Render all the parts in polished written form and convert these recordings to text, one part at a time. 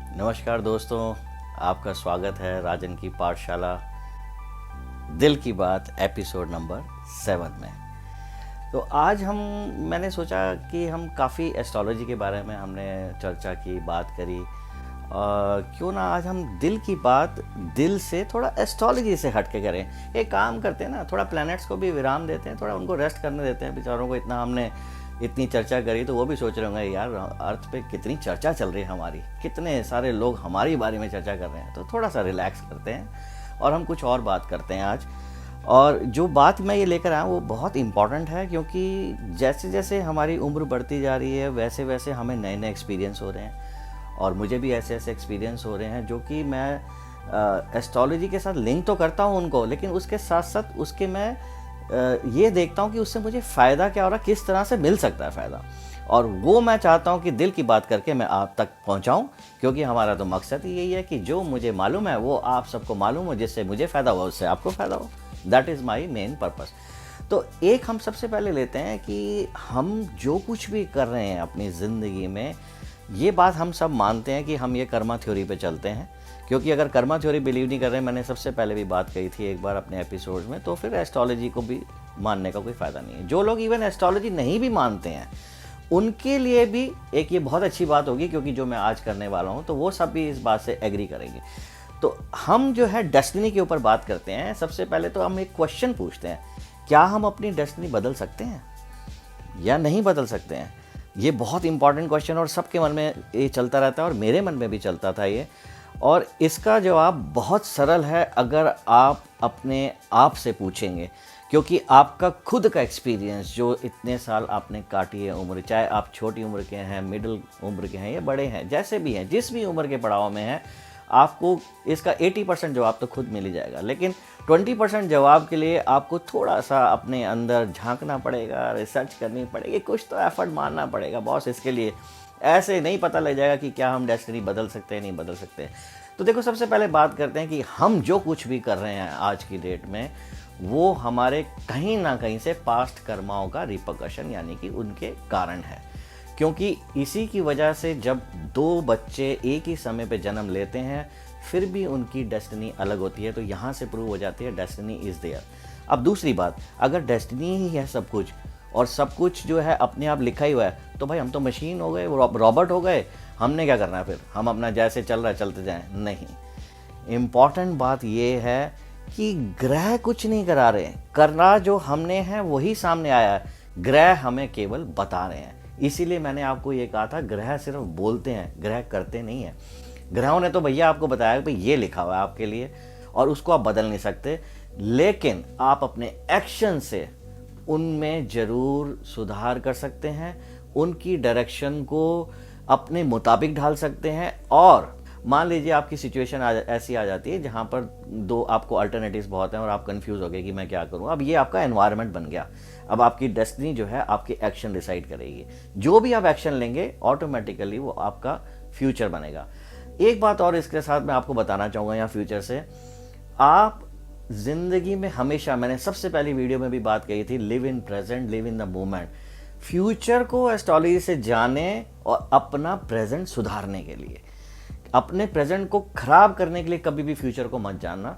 नमस्कार दोस्तों, आपका स्वागत है राजन की पाठशाला दिल की बात एपिसोड नंबर 7 में। तो आज मैंने सोचा कि हम काफ़ी एस्ट्रोलॉजी के बारे में हमने चर्चा की, बात करी। क्यों ना आज हम दिल की बात दिल से थोड़ा एस्ट्रोलॉजी से हट के करें। एक काम करते हैं ना, थोड़ा प्लैनेट्स को भी विराम देते हैं, थोड़ा उनको रेस्ट करने देते हैं। बेचारों को इतनी चर्चा करी तो वो भी सोच रहे होंगे यार अर्थ पे कितनी चर्चा चल रही है हमारी, कितने सारे लोग हमारी बारे में चर्चा कर रहे हैं। तो थोड़ा सा रिलैक्स करते हैं और हम कुछ और बात करते हैं आज। और जो बात मैं ये लेकर आया वो बहुत इम्पॉर्टेंट है, क्योंकि जैसे जैसे हमारी उम्र बढ़ती जा रही है वैसे वैसे हमें नए नए एक्सपीरियंस हो रहे हैं। और मुझे भी ऐसे ऐसे एक्सपीरियंस हो रहे हैं जो कि मैं एस्ट्रोलॉजी के साथ लिंक तो करता हूँ उनको, लेकिन उसके साथ साथ उसके मैं ये देखता हूँ कि उससे मुझे फ़ायदा क्या हो रहा है, किस तरह से मिल सकता है फ़ायदा। और वो मैं चाहता हूँ कि दिल की बात करके मैं आप तक पहुँचाऊँ, क्योंकि हमारा तो मकसद ही यही है कि जो मुझे मालूम है वो आप सबको मालूम हो, जिससे मुझे फ़ायदा हो उससे आपको फ़ायदा हो। That is my main purpose. तो एक हम सबसे पहले लेते हैं कि हम जो कुछ भी कर रहे हैं अपनी ज़िंदगी में, ये बात हम सब मानते हैं कि हम ये कर्मा थ्योरी पे चलते हैं। क्योंकि अगर कर्मा थ्योरी बिलीव नहीं कर रहे, मैंने सबसे पहले भी बात कही थी एक बार अपने एपिसोड में, तो फिर एस्ट्रोलॉजी को भी मानने का कोई फ़ायदा नहीं है। जो लोग इवन एस्ट्रोलॉजी नहीं भी मानते हैं उनके लिए भी एक ये बहुत अच्छी बात होगी, क्योंकि जो मैं आज करने वाला हूँ तो वो सब भी इस बात से एग्री करेंगे। तो हम जो है डेस्टिनी के ऊपर बात करते हैं। सबसे पहले तो हम एक क्वेश्चन पूछते हैं, क्या हम अपनी डेस्टिनी बदल सकते हैं या नहीं बदल सकते हैं? ये बहुत इंपॉर्टेंट क्वेश्चन और सबके मन में ये चलता रहता है, और मेरे मन में भी चलता था ये। और इसका जवाब बहुत सरल है अगर आप अपने आप से पूछेंगे, क्योंकि आपका खुद का एक्सपीरियंस जो इतने साल आपने काटी है उम्र, चाहे आप छोटी उम्र के हैं, मिडिल उम्र के हैं या बड़े हैं, जैसे भी हैं, जिस भी उम्र के पड़ाव में हैं, आपको इसका 80% जवाब तो खुद मिल ही जाएगा। लेकिन 20% जवाब के लिए आपको थोड़ा सा अपने अंदर झांकना पड़ेगा, रिसर्च करनी पड़ेगी, कुछ तो एफर्ट मारना पड़ेगा बॉस। इसके लिए ऐसे नहीं पता लग जाएगा कि क्या हम डेस्टिनी बदल सकते हैं, नहीं बदल सकते। तो देखो, सबसे पहले बात करते हैं कि हम जो कुछ भी कर रहे हैं आज की डेट में, वो हमारे कहीं ना कहीं से पास्ट कर्माओं का रिपरकशन यानी कि उनके कारण है। क्योंकि इसी की वजह से जब दो बच्चे एक ही समय पे जन्म लेते हैं फिर भी उनकी डेस्टिनी अलग होती है। तो यहाँ से प्रूव हो जाती है डेस्टिनी इज़ देयर। अब दूसरी बात, अगर डेस्टिनी ही है सब कुछ और सब कुछ जो है अपने आप लिखा ही हुआ है, तो भाई हम तो मशीन हो गए, रॉबोट हो गए, हमने क्या करना है फिर? हम अपना जैसे चल रहा है चलते जाएं? नहीं। इम्पॉर्टेंट बात यह है कि ग्रह कुछ नहीं करा रहे, करना जो हमने है वही सामने आया है, ग्रह हमें केवल बता रहे हैं। इसीलिए मैंने आपको ये कहा था, ग्रह सिर्फ बोलते हैं, ग्रह करते नहीं है। ग्रहों ने तो भैया आपको बताया कि भाई ये लिखा हुआ है आपके लिए और उसको आप बदल नहीं सकते, लेकिन आप अपने एक्शन से उनमें ज़रूर सुधार कर सकते हैं, उनकी डायरेक्शन को अपने मुताबिक ढाल सकते हैं। और मान लीजिए आपकी सिचुएशन ऐसी आ जाती है जहाँ पर दो आपको अल्टरनेटिव्स बहुत हैं और आप कंफ्यूज हो गए कि मैं क्या करूँ। अब ये आपका एनवायरनमेंट बन गया। अब आपकी डेस्टिनी जो है आपके एक्शन डिसाइड करेगी। जो भी आप एक्शन लेंगे ऑटोमेटिकली वो आपका फ्यूचर बनेगा। एक बात और इसके साथ मैं आपको बताना चाहूँगा यहाँ फ्यूचर से, आप जिंदगी में हमेशा, मैंने सबसे पहली वीडियो में भी बात कही थी, live in present, live in the moment. Future को एस्ट्रोलॉजी से जाने और अपना प्रेजेंट सुधारने के लिए, अपने प्रेजेंट को खराब करने के लिए कभी भी फ्यूचर को मत जानना।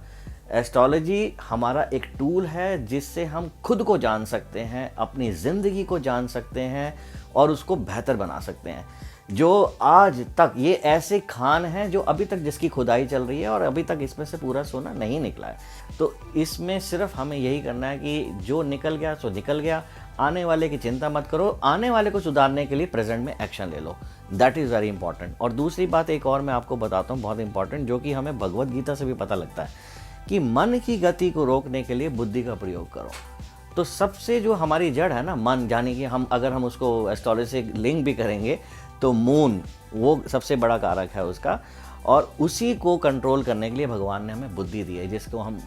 एस्ट्रोलॉजी हमारा एक टूल है जिससे हम खुद को जान सकते हैं, अपनी ज़िंदगी को जान सकते हैं और उसको बेहतर बना सकते हैं। जो आज तक ये ऐसे खान हैं जो अभी तक जिसकी खुदाई चल रही है और अभी तक इसमें से पूरा सोना नहीं निकला है। तो इसमें सिर्फ हमें यही करना है कि जो निकल गया सो निकल गया, आने वाले की चिंता मत करो, आने वाले को सुधारने के लिए प्रेजेंट में एक्शन ले लो। That is very important. और दूसरी बात एक और मैं आपको बताता हूँ बहुत इंपॉर्टेंट, जो कि हमें भगवत गीता से भी पता लगता है कि मन की गति को रोकने के लिए बुद्धि का प्रयोग करो। तो सबसे जो हमारी जड़ है ना मन, यानी कि अगर हम उसको एस्ट्रोलॉजी से लिंक भी करेंगे तो मून वो सबसे बड़ा कारक है उसका, और उसी को कंट्रोल करने के लिए भगवान ने हमें बुद्धि दी है, जिसको हम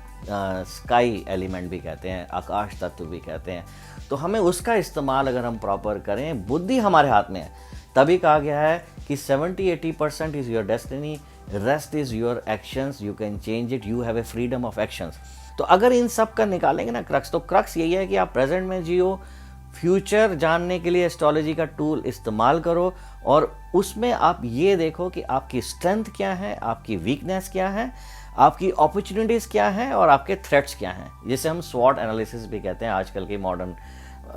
स्काई एलिमेंट भी कहते हैं, आकाश तत्व भी कहते हैं। तो हमें उसका इस्तेमाल अगर हम प्रॉपर करें, बुद्धि हमारे हाथ में है। तभी कहा गया है कि 70-80% is your destiny, rest is your actions, you can change it, you have a freedom of actions. तो अगर इन सब का निकालेंगे ना क्रक्स, तो क्रक्स यही है कि आप प्रेजेंट में जियो, फ्यूचर जानने के लिए एस्ट्रोलॉजी का टूल इस्तेमाल करो और उसमें आप ये देखो कि आपकी स्ट्रेंथ क्या है, आपकी वीकनेस क्या है, आपकी अपॉर्चुनिटीज़ क्या हैं और आपके थ्रेट्स क्या हैं, जिसे हम स्वॉट एनालिसिस भी कहते हैं आजकल की मॉडर्न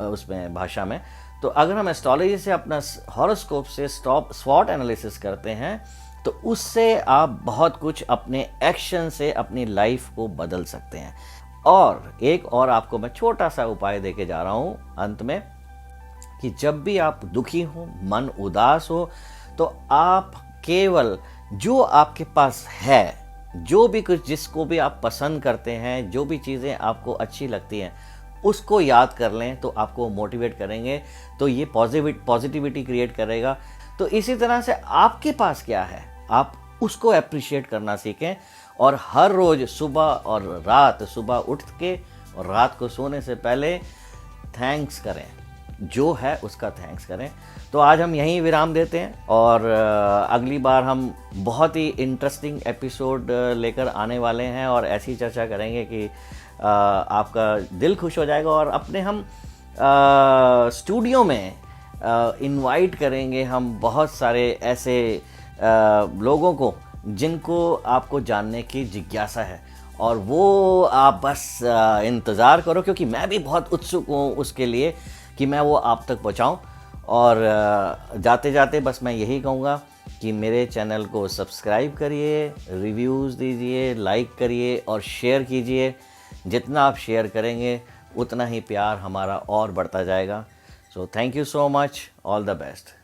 उसमें भाषा में। तो अगर हम एस्ट्रोलॉजी से अपना हॉरोस्कोप से स्वॉट एनालिसिस करते हैं तो उससे आप बहुत कुछ अपने एक्शन से अपनी लाइफ को बदल सकते हैं। और एक और आपको मैं छोटा सा उपाय देके जा रहा हूँ अंत में, कि जब भी आप दुखी हो, मन उदास हो, तो आप केवल जो आपके पास है, जो भी कुछ जिसको भी आप पसंद करते हैं, जो भी चीज़ें आपको अच्छी लगती हैं, उसको याद कर लें तो आपको मोटिवेट करेंगे, तो ये पॉजिटिविटी क्रिएट करेगा। तो इसी तरह से आपके पास क्या है आप उसको अप्रिशिएट करना सीखें और हर रोज सुबह और रात, सुबह उठ के और रात को सोने से पहले थैंक्स करें, जो है उसका थैंक्स करें। तो आज हम यहीं विराम देते हैं और अगली बार हम बहुत ही इंटरेस्टिंग एपिसोड लेकर आने वाले हैं और ऐसी चर्चा करेंगे कि आपका दिल खुश हो जाएगा। और अपने हम स्टूडियो में इनवाइट करेंगे हम बहुत सारे ऐसे लोगों को जिनको आपको जानने की जिज्ञासा है, और वो आप बस इंतज़ार करो, क्योंकि मैं भी बहुत उत्सुक हूँ उसके लिए कि मैं वो आप तक पहुँचाऊँ। और जाते जाते बस मैं यही कहूँगा कि मेरे चैनल को सब्सक्राइब करिए, रिव्यूज़ दीजिए, लाइक करिए और शेयर कीजिए। जितना आप शेयर करेंगे उतना ही प्यार हमारा और बढ़ता जाएगा। So thank you so much, all the best.